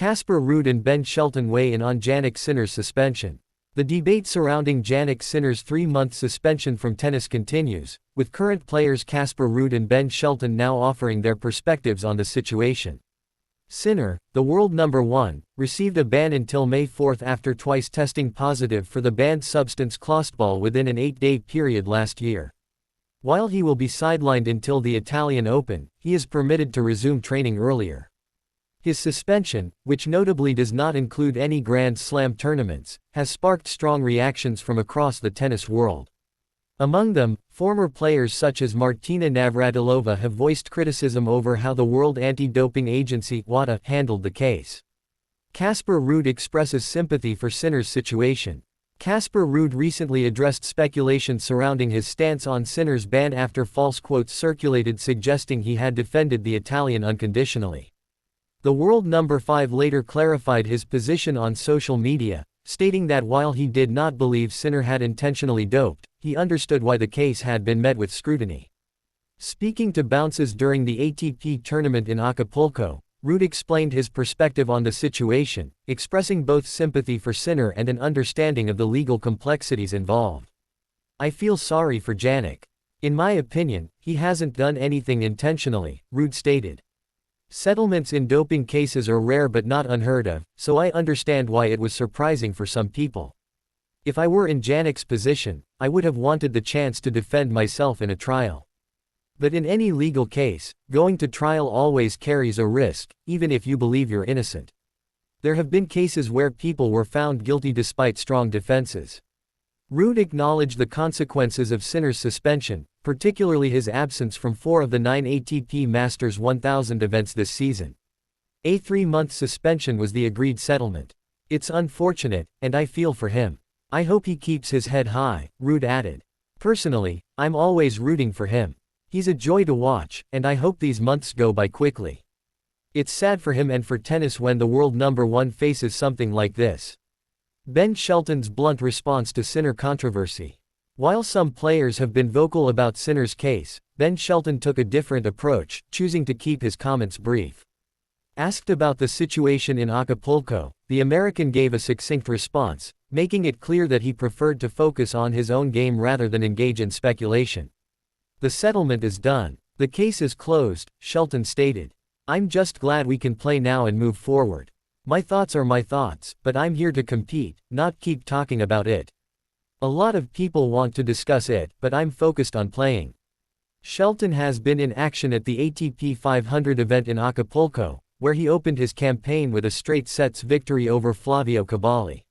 Casper Ruud and Ben Shelton weigh in on Jannik Sinner's suspension. The debate surrounding Jannik Sinner's 3-month suspension from tennis continues, with current players Casper Ruud and Ben Shelton now offering their perspectives on the situation. Sinner, the world number 1, received a ban until May 4 after twice testing positive for the banned substance clostebol within an 8-day period last year. While he will be sidelined until the Italian Open, he is permitted to resume training earlier. His suspension, which notably does not include any Grand Slam tournaments, has sparked strong reactions from across the tennis world. Among them, former players such as Martina Navratilova have voiced criticism over how the World Anti-Doping Agency (WADA) handled the case. Casper Ruud expresses sympathy for Sinner's situation. Casper Ruud recently addressed speculation surrounding his stance on Sinner's ban after false quotes circulated suggesting he had defended the Italian unconditionally. The world number 5 later clarified his position on social media, stating that while he did not believe Sinner had intentionally doped, he understood why the case had been met with scrutiny. Speaking to Bounces during the ATP tournament in Acapulco, Ruud explained his perspective on the situation, expressing both sympathy for Sinner and an understanding of the legal complexities involved. "I feel sorry for Jannik. In my opinion, he hasn't done anything intentionally," Ruud stated. "Settlements in doping cases are rare but not unheard of, so I understand why it was surprising for some people. If I were in Jannik's position, I would have wanted the chance to defend myself in a trial. But in any legal case, going to trial always carries a risk, even if you believe you're innocent. There have been cases where people were found guilty despite strong defenses." Ruud acknowledged the consequences of Sinner's suspension, particularly his absence from 4 of the 9 ATP Masters 1000 events this season. A 3-month suspension was the agreed settlement. "It's unfortunate, and I feel for him. I hope he keeps his head high," Ruud added. "Personally, I'm always rooting for him. He's a joy to watch, and I hope these months go by quickly. It's sad for him and for tennis when the world number 1 faces something like this." Ben Shelton's blunt response to Sinner controversy. While some players have been vocal about Sinner's case, Ben Shelton took a different approach, choosing to keep his comments brief. Asked about the situation in Acapulco, the American gave a succinct response, making it clear that he preferred to focus on his own game rather than engage in speculation. "The settlement is done. The case is closed," Shelton stated. "I'm just glad we can play now and move forward. My thoughts are my thoughts, but I'm here to compete, not keep talking about it. A lot of people want to discuss it, but I'm focused on playing." Shelton has been in action at the ATP 500 event in Acapulco, where he opened his campaign with a straight sets victory over Flavio Caballi.